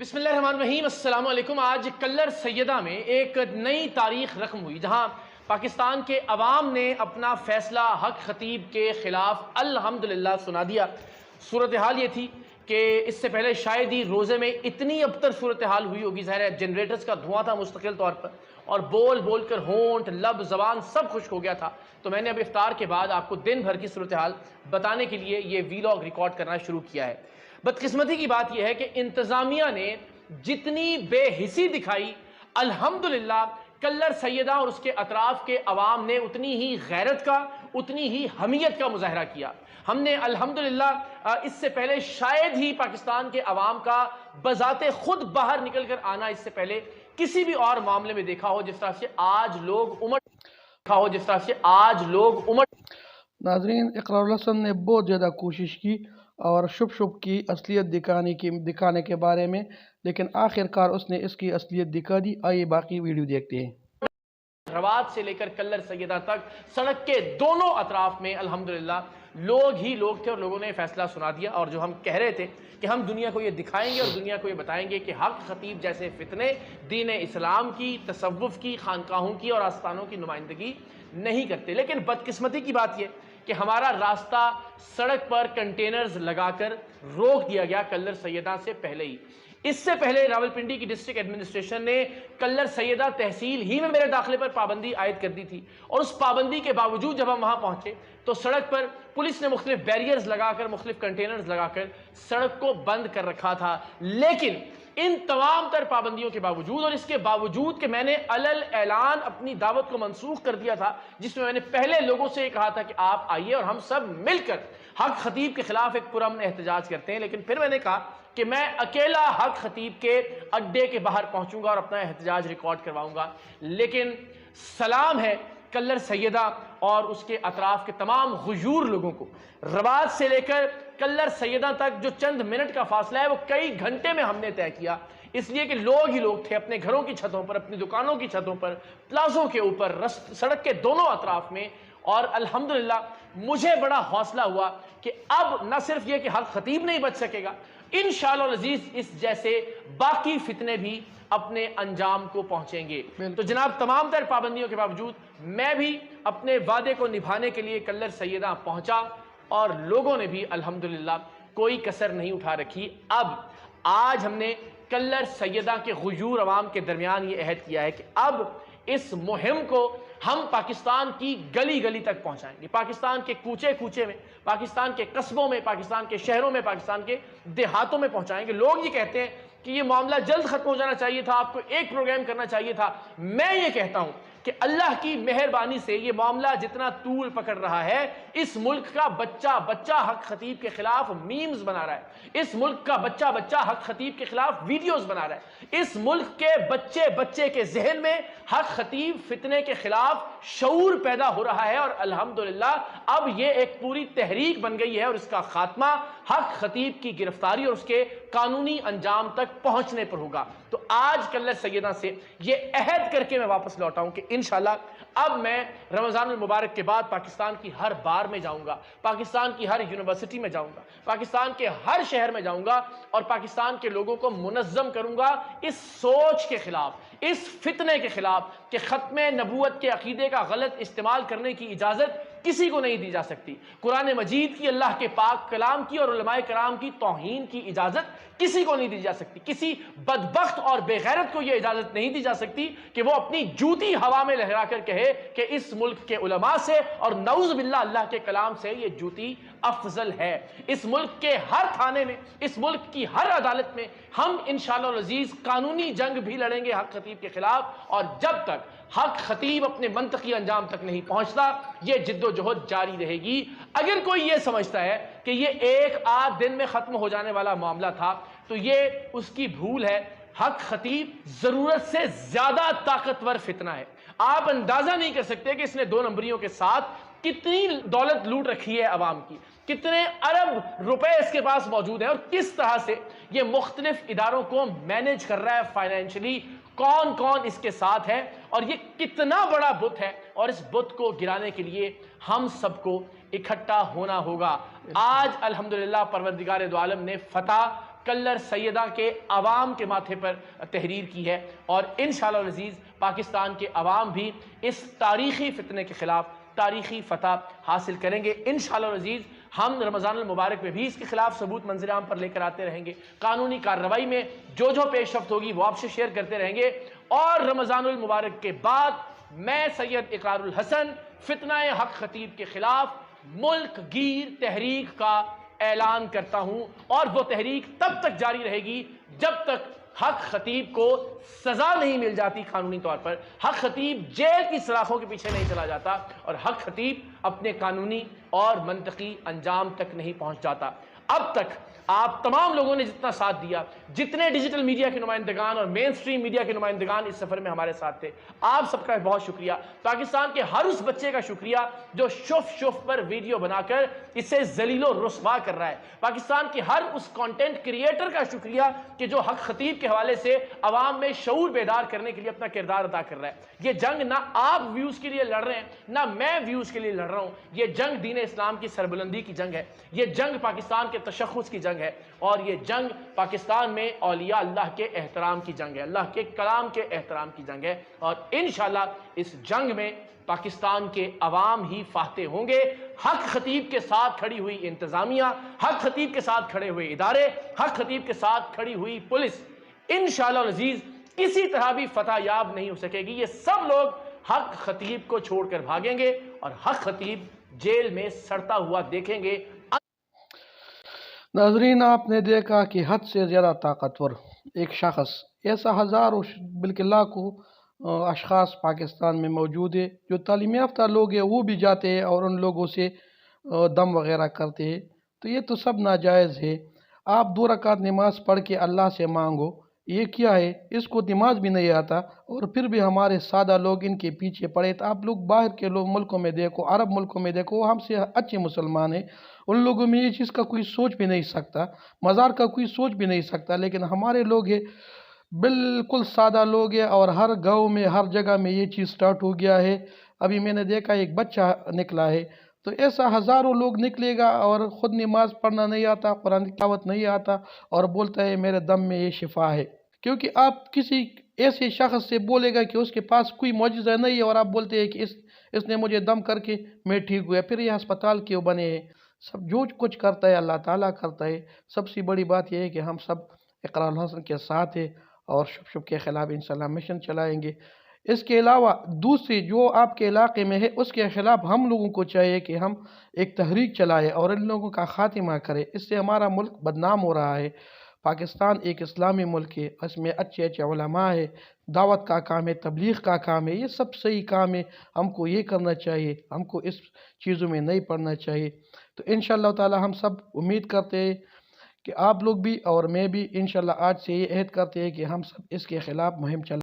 बिस्मिल्लाहिर्रहमानिर्रहीम, अस्सलाम वालेकुम। आज कल्लर सैयदा में एक नई तारीख रकम हुई जहां पाकिस्तान के अवाम ने अपना फैसला हक खतीब के खिलाफ अल्हम्दुलिल्लाह सुना दिया। सूरत हाल ये थी कि इससे पहले शायद ही रोज़े में इतनी अबतर सूरत हाल हुई होगी। ज़ाहिर है जनरेटर्स का धुआं था मुस्तकिल तौर पर और बोल बोल कर होंठ लब ज़बान सब खुश्क हो गया था। तो मैंने अब इफ्तार के बाद आपको दिन भर की सूरत हाल बताने के लिए ये वीलॉग रिकॉर्ड करना शुरू किया है। बदकिस्मती की बात यह है कि इंतज़ामिया ने जितनी बेहिसी दिखाई, अल्हम्दुलिल्लाह कल्लर सैयदा और उसके अतराफ़ के अवाम ने उतनी ही गैरत का, उतनी ही हमियत का मुजाहरा किया। हमने अल्हम्दुलिल्लाह इससे पहले शायद ही पाकिस्तान के अवाम का बज़ाते खुद बाहर निकल कर आना इससे पहले किसी भी और मामले में देखा हो जिस तरह से आज लोग उमड़। नाज़रीन, इक़रारुल हसन ने बहुत ज़्यादा कोशिश की और शुभ शुभ की असलियत दिखाने के बारे में, लेकिन आखिरकार उसने इसकी असलियत दिखा दी। आइए बाकी वीडियो देखते हैं। रवात से लेकर कल्लर सैयदा तक सड़क के दोनों अतराफ में अल्हम्दुलिल्लाह लोग ही लोग थे और लोगों ने फैसला सुना दिया। और जो हम कह रहे थे कि हम दुनिया को ये दिखाएंगे और दुनिया को ये बताएंगे कि हक खतीब जैसे फितने दीन इस्लाम की, तसव्वुफ की, खानकाहों की और आस्थानों की नुमाइंदगी नहीं करते। लेकिन बदकिस्मती की बात यह कि हमारा रास्ता सड़क पर कंटेनर्स लगाकर रोक दिया गया कल्लर सैयदा से पहले ही। इससे पहले रावलपिंडी की डिस्ट्रिक्ट एडमिनिस्ट्रेशन ने कल्लर सैयदा तहसील ही में मेरे दाखिले पर पाबंदी आयद कर दी थी और उस पाबंदी के बावजूद जब हम वहां पहुंचे तो सड़क पर पुलिस ने मुख्तलिफ बैरियर्स लगाकर, मुख्तलिफ कंटेनर्स लगाकर सड़क को बंद कर रखा था। लेकिन इन तमाम तर पाबंदियों के बावजूद और इसके बावजूद कि मैंने अलल ऐलान अपनी दावत को मनसूख कर दिया था, जिसमें मैंने पहले लोगों से कहा था कि आप आइए और हम सब मिलकर हक खतीब के खिलाफ एक पुरअमन एहतजाज करते हैं, लेकिन फिर मैंने कहा कि मैं अकेला हक खतीब के अड्डे के बाहर पहुंचूंगा और अपना एहतजाज रिकॉर्ड करवाऊंगा। लेकिन सलाम है कल्लर सैयदा और उसके अतराफ के तमाम हुजूर लोगों को। रवात से लेकर कल्लर सैयदा तक जो चंद मिनट का फासला है वो कई घंटे में हमने तय किया, इसलिए कि लोग ही लोग थे अपने घरों की छतों पर, अपनी दुकानों की छतों पर, प्लाजों के ऊपर, सड़क के दोनों अतराफ में। और अल्हम्दुलिल्लाह मुझे बड़ा हौसला हुआ कि अब न सिर्फ ये कि हक खतीब नहीं बच सकेगा, इंशाअल्लाह अज़ीज़ इस जैसे बाकी फितने भी अपने अंजाम को पहुंचेंगे। तो जनाब, तमाम तर पाबंदियों के बावजूद मैं भी अपने वादे को निभाने के लिए कल्लर सैयदा पहुंचा और लोगों ने भी अल्हम्दुलिल्लाह कोई कसर नहीं उठा रखी। अब आज हमने कल्लर सैयदा के हुजूर अवाम के दरमियान ये अहद किया है कि अब इस मुहिम को हम पाकिस्तान की गली गली तक पहुंचाएंगे, पाकिस्तान के कूचे कूचे में, पाकिस्तान के कस्बों में, पाकिस्तान के शहरों में, पाकिस्तान के देहातों में पहुंचाएंगे। लोग ये कहते हैं कि ये मामला जल्द खत्म हो जाना चाहिए था, आपको एक प्रोग्राम करना चाहिए था। मैं ये कहता हूं कि अल्लाह की मेहरबानी से ये मामला जितना तूल पकड़ रहा है, इस मुल्क का बच्चा बच्चा हक खतीब के खिलाफ मीम्स बना रहा है, इस मुल्क का बच्चा बच्चा हक खतीब के खिलाफ वीडियोस बना रहा है, इस मुल्क के बच्चे बच्चे के जहन में हक खतीब फितने के खिलाफ शऊर पैदा हो रहा है। और अल्हम्दुलिल्लाह अब ये एक पूरी तहरीक बन गई है और इसका खात्मा हक खतीब की गिरफ्तारी और उसके कानूनी अंजाम तक पहुंचने पर होगा। तो आज कल्लर सैयदा से ये अहद करके मैं वापस लौटा हूं कि इंशाअल्लाह अब मैं रमज़ानुल मुबारक के बाद पाकिस्तान की हर बार में जाऊंगा, पाकिस्तान की हर यूनिवर्सिटी में जाऊंगा, पाकिस्तान के हर शहर में जाऊंगा और पाकिस्तान के लोगों को मुनज़्ज़म करूंगा इस सोच के खिलाफ, इस फितने के खिलाफ कि खत्म नबूवत के अकीदे का गलत इस्तेमाल करने की इजाज़त किसी को नहीं दी जा सकती। कुरान मजीद की, अल्लाह के पाक कलाम की और उलमाए कराम की तौहीन की इजाज़त किसी को नहीं दी जा सकती। किसी बदबख्त और बेगैरत को यह इजाज़त नहीं दी जा सकती कि वो अपनी जूती हवा में लहरा कर कहे कि इस मुल्क के उलमा से और नऊज़ बिल्लाह अल्लाह के कलाम से ये जूती अफजल है। इस मुल्क के हर थाने में, इस मुल्क की हर अदालत में हम इंशाअल्लाह अज़ीज़ कानूनी जंग भी लड़ेंगे हक खतीब के खिलाफ। और जब तक हक खतीब अपने मंतकी अंजाम तक नहीं पहुंचता, ये जिद्दोजहद जारी रहेगी। अगर कोई ये समझता है कि ये एक आध दिन में खत्म हो जाने वाला मामला था तो ये उसकी भूल है। हक खतीब जरूरत से ज्यादा ताकतवर फितना है। आप अंदाजा नहीं कर सकते कि इसने 2 नंबरियों के साथ कितनी दौलत लूट रखी है अवाम की, कितने अरब रुपए इसके पास मौजूद हैं और किस तरह से ये मुख्तलिफ इदारों को मैनेज कर रहा है फाइनेंशियली, कौन कौन इसके साथ है और ये कितना बड़ा बुत है। और इस बुत को गिराने के लिए हम सबको इकट्ठा होना होगा। आज अल्हम्दुलिल्लाह परवरदिगार दो आलम ने फतह کلر سیدہ کے عوام کے ماتھے پر تحریر کی ہے، اور انشاءاللہ العزیز پاکستان کے عوام بھی اس تاریخی فتنے کے خلاف تاریخی فتح حاصل کریں گے انشاءاللہ العزیز۔ ہم رمضان المبارک میں بھی اس کے خلاف ثبوت منظر عام پر لے کر آتے رہیں گے، قانونی کارروائی میں جو پیش رفت ہوگی وہ آپ سے شیئر کرتے رہیں گے، اور رمضان المبارک کے بعد میں سید اقرار الحسن فتنہ حق خطیب کے خلاف ملک گیر تحریک کا اعلان کرتا ہوں، اور وہ تحریک تب تک جاری رہے گی جب تک حق خطیب کو سزا نہیں مل جاتی قانونی طور پر، حق خطیب جیل کی سلاخوں کے پیچھے نہیں چلا جاتا، اور حق خطیب اپنے قانونی اور منطقی انجام تک نہیں پہنچ جاتا۔ اب تک آپ تمام لوگوں نے جتنا ساتھ دیا، جتنے ڈیجیٹل میڈیا کے نمائندگان اور مین سٹریم میڈیا کے نمائندگان اس سفر میں ہمارے ساتھ تھے، آپ سب کا بہت شکریہ۔ پاکستان کے ہر اس بچے کا شکریہ جو شف پر ویڈیو بنا کر اسے ذلیل و رسوا کر رہا ہے، پاکستان کے ہر اس کانٹینٹ کریئٹر کا شکریہ کہ جو حق خطیب کے حوالے سے عوام میں شعور بیدار کرنے کے لیے اپنا کردار ادا کر رہا ہے۔ یہ جنگ نہ آپ ویوز کے لیے لڑ رہے ہیں، نہ میں ویوز کے لیے لڑ رہا ہوں، یہ جنگ دین اسلام کی سربلندی کی جنگ ہے، یہ جنگ پاکستان کے تشخص کی جنگ ہے، اور یہ جنگ پاکستان میں اولیاء اللہ کے احترام کی جنگ ہے، اللہ کے کلام کے احترام کی جنگ ہے، اور انشاءاللہ اس جنگ میں پاکستان کے عوام ہی فاتح ہوں گے۔ حق خطیب کے ساتھ کھڑی ہوئی انتظامیہ، حق خطیب کے ساتھ کھڑے ہوئے ادارے، حق خطیب کے ساتھ کھڑی ہوئی پولیس انشاءاللہ العزیز کسی طرح بھی فتح یاب نہیں ہو سکے گی۔ یہ سب لوگ حق خطیب کو چھوڑ کر بھاگیں گے، اور حق خطیب جیل میں سڑتا ہوا دیکھیں گے۔ ناظرین، آپ نے دیکھا کہ حد سے زیادہ طاقتور ایک شخص، ایسا ہزاروں بلکہ لاکھوں اشخاص پاکستان میں موجود ہے، جو تعلیم یافتہ لوگ ہیں وہ بھی جاتے ہیں اور ان لوگوں سے دم وغیرہ کرتے ہیں، تو یہ تو سب ناجائز ہے۔ آپ 2 رکعت نماز پڑھ کے اللہ سے مانگو، یہ کیا ہے؟ اس کو نماز بھی نہیں آتا، اور پھر بھی ہمارے سادہ لوگ ان کے پیچھے پڑے۔ تو آپ لوگ باہر کے ملکوں میں دیکھو، عرب ملکوں میں دیکھو، وہ ہم سے اچھے مسلمان ہیں، ان لوگوں میں یہ چیز کا کوئی سوچ بھی نہیں سکتا، مزار کا کوئی سوچ بھی نہیں سکتا، لیکن ہمارے لوگ ہیں بالکل سادہ لوگ ہیں، اور ہر گاؤں میں ہر جگہ میں یہ چیز سٹارٹ ہو گیا ہے۔ ابھی میں نے دیکھا ایک بچہ نکلا ہے، تو ایسا ہزاروں لوگ نکلے گا اور خود نماز پڑھنا نہیں آتا، قرآن کی تلاوت نہیں آتا، اور بولتا ہے میرے دم میں یہ شفا ہے۔ کیونکہ آپ کسی ایسے شخص سے بولے گا کہ اس کے پاس کوئی معجزہ نہیں ہے، اور آپ بولتے ہیں کہ اس نے مجھے دم کر کے میں ٹھیک ہوا، پھر یہ ہسپتال کیوں بنے ہیں؟ سب جو کچھ کرتا ہے اللہ تعالیٰ کرتا ہے۔ سب سے بڑی بات یہ ہے کہ ہم سب اقرار الحسن کے ساتھ ہیں، اور شپ کے خلاف انشاءاللہ مشن چلائیں گے۔ اس کے علاوہ دوسری جو آپ کے علاقے میں ہے، اس کے خلاف ہم لوگوں کو چاہیے کہ ہم ایک تحریک چلائیں اور ان لوگوں کا خاتمہ کریں۔ اس سے ہمارا ملک بدنام ہو رہا ہے۔ پاکستان ایک اسلامی ملک ہے، اس میں اچھے علماء ہے، دعوت کا کام ہے، تبلیغ کا کام ہے، یہ سب صحیح کام ہے، ہم کو یہ کرنا چاہیے، ہم کو اس چیزوں میں نہیں پڑنا چاہیے۔ تو انشاءاللہ تعالی ہم سب امید کرتے ہیں کہ آپ لوگ بھی اور میں بھی انشاءاللہ آج سے یہ عہد کرتے ہیں کہ ہم سب اس کے خلاف مہم چلائیں۔